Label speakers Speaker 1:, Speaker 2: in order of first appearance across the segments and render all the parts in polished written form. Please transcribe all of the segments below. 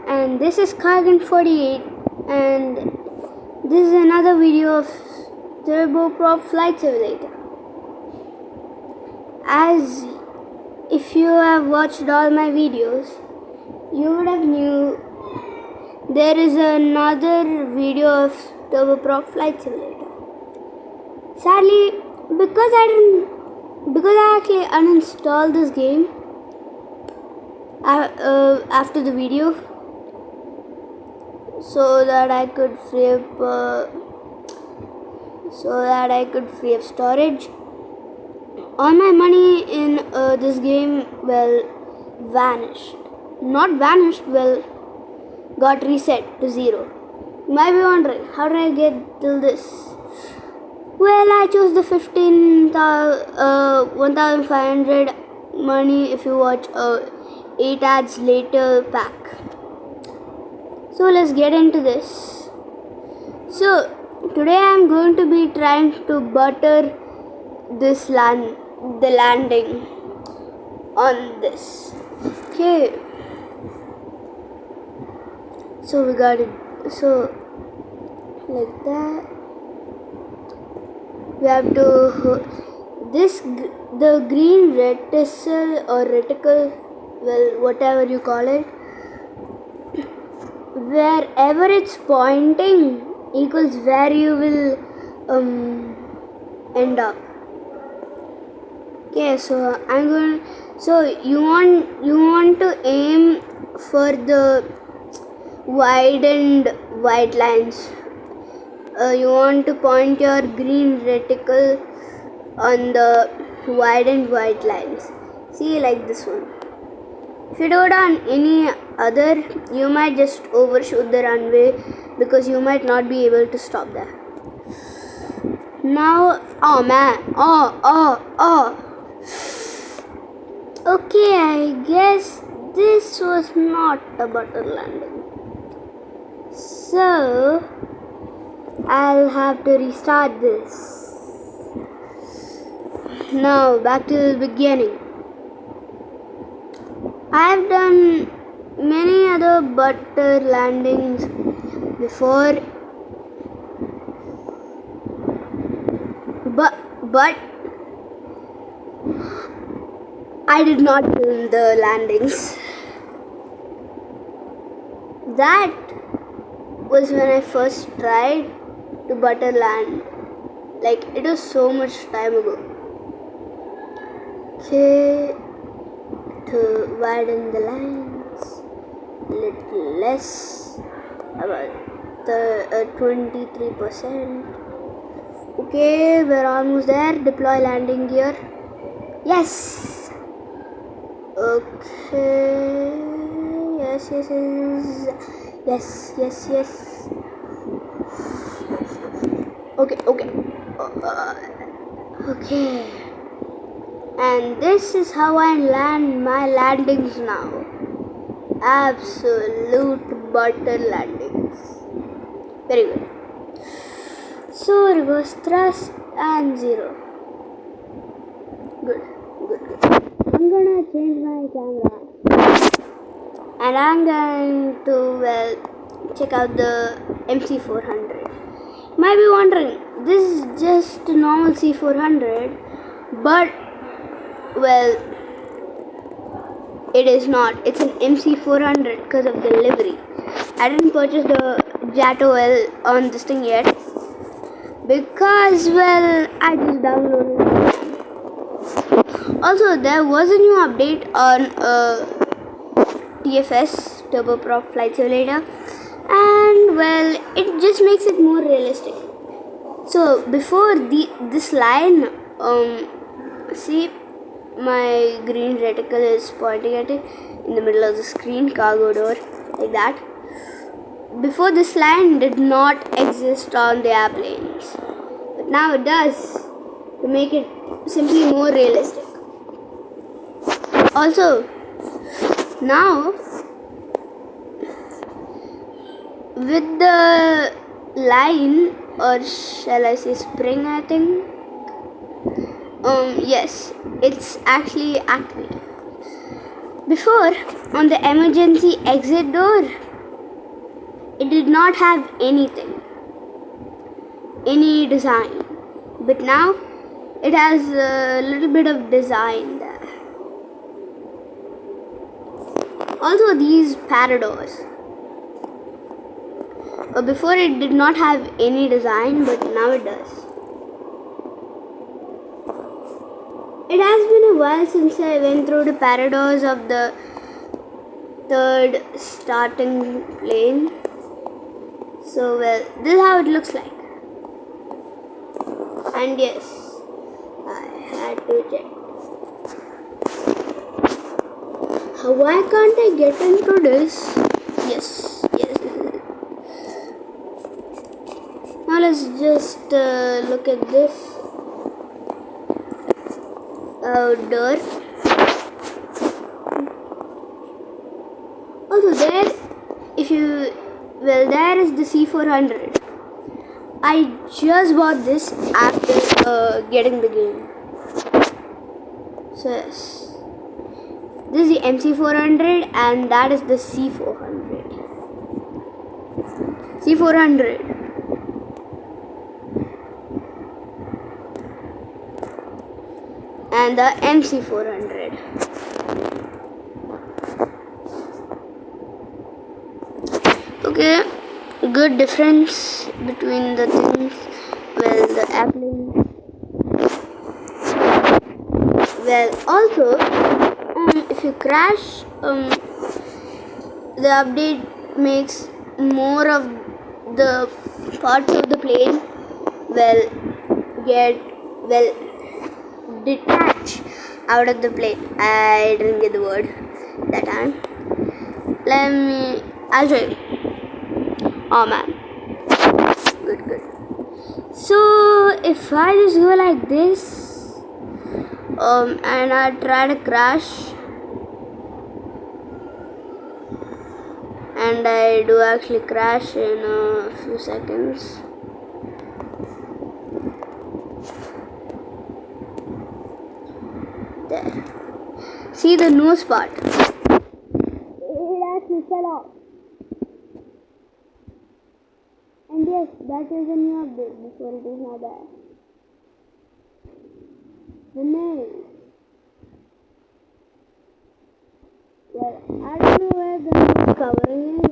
Speaker 1: and this is Kargan48, and this is another video of Turboprop Flight Simulator. As if you have watched all my videos, you would have knew there is another video of Turboprop Flight Simulator. Sadly, because I actually uninstalled this game after the video, so that I could free up storage. All my money in this game vanished. Not vanished, got reset to 0. You might be wondering, how did I get till this? Well, I chose the 1,500 money if you watch 8 ads later pack. So let's get into this. So today I'm going to be trying to butter the landing on this. Okay. So we got it. So like that. We have to the green reticle or reticle, whatever you call it, wherever it's pointing equals where you will end up. Okay, so you want to aim for the widened white lines. You want to point your green reticle on the widened white lines. See, like this one. If you do it on any other, you might just overshoot the runway because you might not be able to stop there. Now, oh man, okay, I guess this was not a butter landing. So I'll have to restart this. Now back to the beginning. I've done many other butter landings before, but I did not film the landings. That was when I first tried to butter land. Like, it was so much time ago. Okay, to widen the lines a little less, about 23%. Okay, we're almost there. Deploy landing gear. Yes. Okay. Yes. Okay. And this is how I land my landings now. Absolute butter landings. Very good. So reverse thrust and 0. Good. I'm gonna change my camera. And I'm going to check out the MC400. You might be wondering, this is just a normal C400, but it is not. It's an MC400 because of the livery. I didn't purchase the Jato L on this thing yet because I just downloaded it. Also, there was a new update on TFS, Turboprop Flight Simulator, and it just makes it more realistic. So before this line, see, my green reticle is pointing at it in the middle of the screen, cargo door, like that. Before, this line did not exist on the airplanes, but now it does, to make it simply more realistic. Also, now with the line, or shall I say spring, I think, yes, it's actually activated. Before, on the emergency exit door, it did not have anything, any design, but now it has a little bit of design there. Also these paradors. Before it did not have any design, but now it does. It has been a while since I went through the paradors of the third starting plane. So well, this is how it looks like. And yes, I had to check. Why can't I get into this? Yes. Now let's just look at this. Dirt. Also there, there is the C400. I just bought this after getting the game. So yes, this is the MC400 and that is the C400. C400. And the MC400. Okay, good difference between the things. Well, the Apple. Well, also, if you crash, the update makes more of the parts of the plane detach out of the plane. I didn't get the word that time. I'll show you. Oh man, good. So if I just go like this, and I try to crash, and I do actually crash in a few seconds. There. See the nose part. It actually fell off. And yes, that is a new update before it is not there. The nose. Well, I don't know where the nose covering is.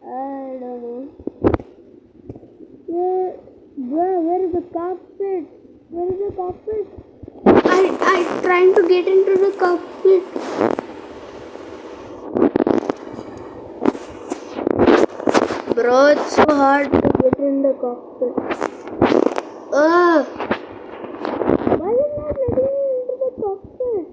Speaker 1: I don't know. Where is the cockpit? Where is the cockpit? I trying to get into the cockpit. Bro, it's so hard to get in the cockpit. Why is it not letting me into the cockpit?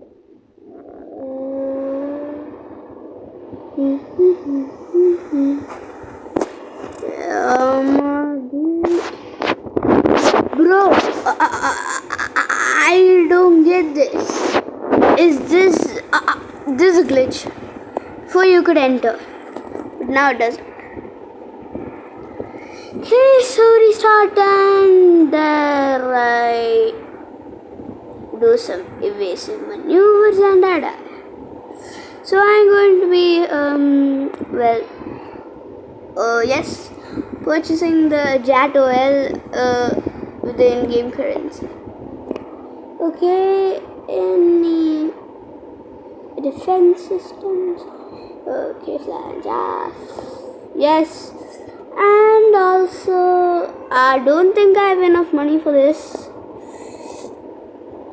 Speaker 1: Bro, I don't get this. Is this this is a glitch? Before you could enter, but now it doesn't. Okay, so restart and there I do some evasive maneuvers and I die. So I'm going to be yes, purchasing the JAT OL with the in-game currency. Okay, any defense systems? Okay, flange. Yes. And also, I don't think I have enough money for this.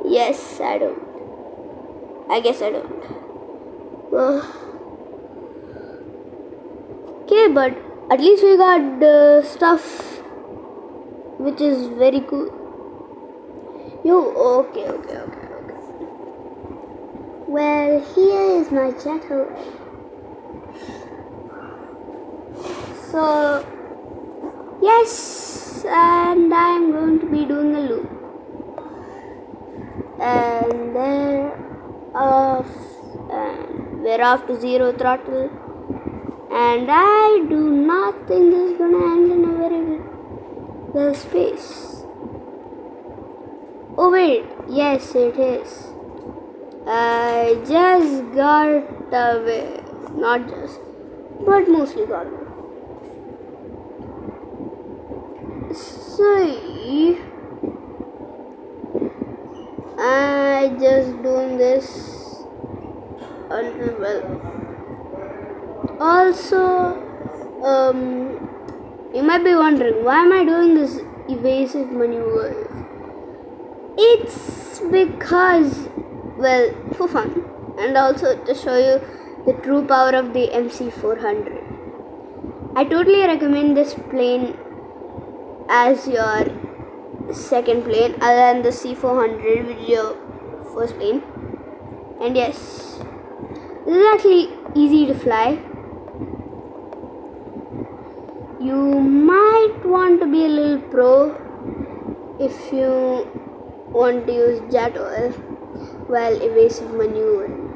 Speaker 1: Yes, I don't. I guess I don't. Okay, but at least we got the stuff, which is very cool. Okay. Well, here is my jet. So, yes, and I'm going to be doing a loop. And then we're off to 0 throttle. And I do not think this is gonna end in a very good space. Oh wait, yes it is. I just got away. Not just, but mostly got away. See, I just doing this until well. Also, you might be wondering why am I doing this evasive maneuver? It's because, well, for fun, and also to show you the true power of the MC400. I totally recommend this plane as your second plane other than the C400, which is your first plane. And yes, this is actually easy to fly. You might want to be a little pro if you want to use jet oil while evasive maneuvering.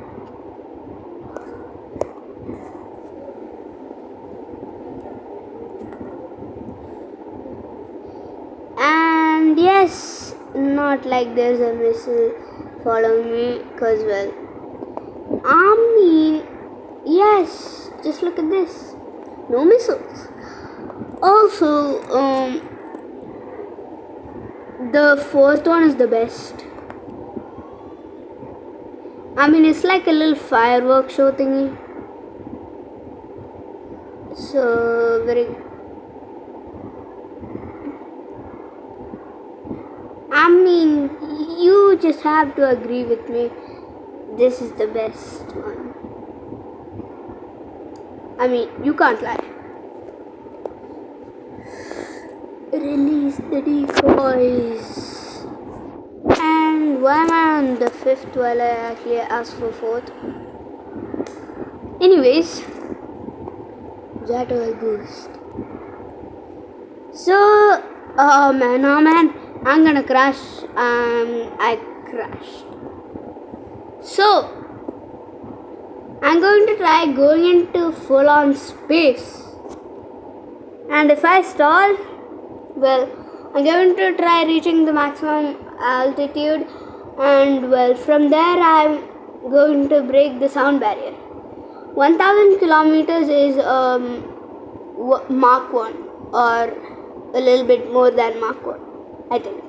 Speaker 1: And yes, not like there's a missile following me, cause well, I mean, yes, just look at this, no missiles. Also, the fourth one is the best. I mean, it's like a little fireworks show thingy. So, I mean, you just have to agree with me. This is the best one. I mean, you can't lie. Release the decoys. And why am I on the fifth while I actually asked for fourth? Anyways, jet oil boost. So, oh man, I'm gonna crash. I crashed. So, I'm going to try going into full-on space. And if I stall, well, I'm going to try reaching the maximum altitude, and well, from there I'm going to break the sound barrier. 1000 kilometers is Mach 1, or a little bit more than Mach 1, I think.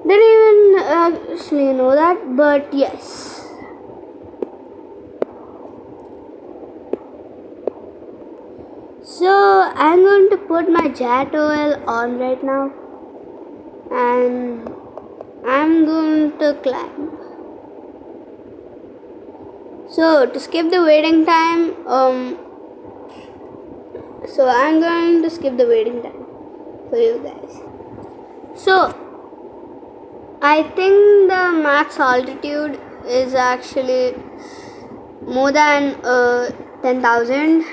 Speaker 1: Didn't even actually know that, but yes. So I'm going to put my jet oil on right now, and I'm going to climb. So to skip the waiting time, so I'm going to skip the waiting time for you guys. So I think the max altitude is actually more than 10,000.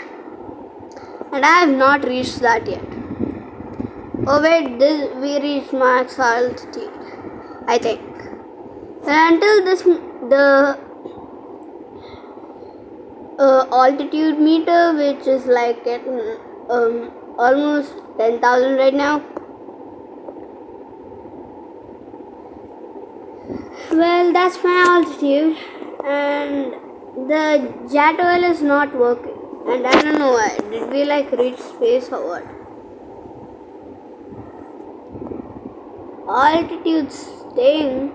Speaker 1: And I have not reached that yet. Oh wait, we reached max altitude, I think. And until this, the altitude meter, which is like at almost 10,000 right now. Well, that's my altitude, and the jet oil is not working. And I don't know why. Did we like reach space or what? Altitude staying.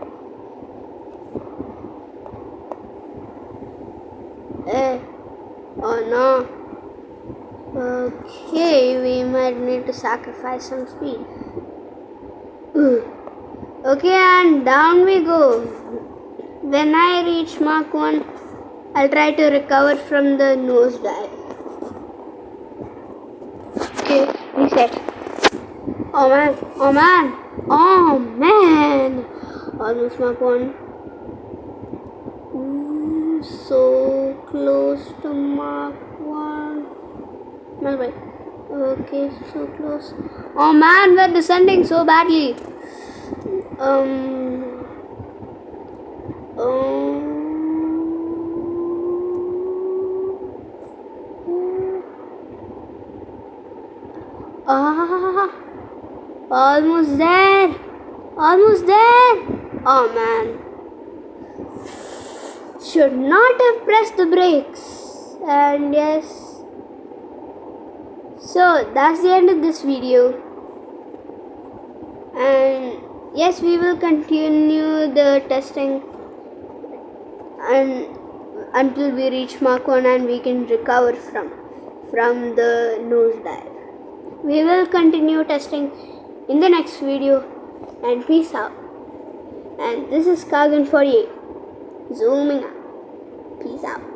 Speaker 1: Oh no. Okay, we might need to sacrifice some speed. Okay, and down we go. When I reach Mach 1, I'll try to recover from the nosedive. Okay, reset. Oh man. Almost Mach 1. So close to Mach 1. Melbourne. Okay, so close. Oh man, we're descending so badly. Almost there. Oh man. should not have pressed the brakes. And yes, so that's the end of this video. And yes, we will continue the testing and until we reach Mach 1 and we can recover from the nosedive. We will continue testing in the next video, and peace out. And this is Kagan48 zooming out. Peace out.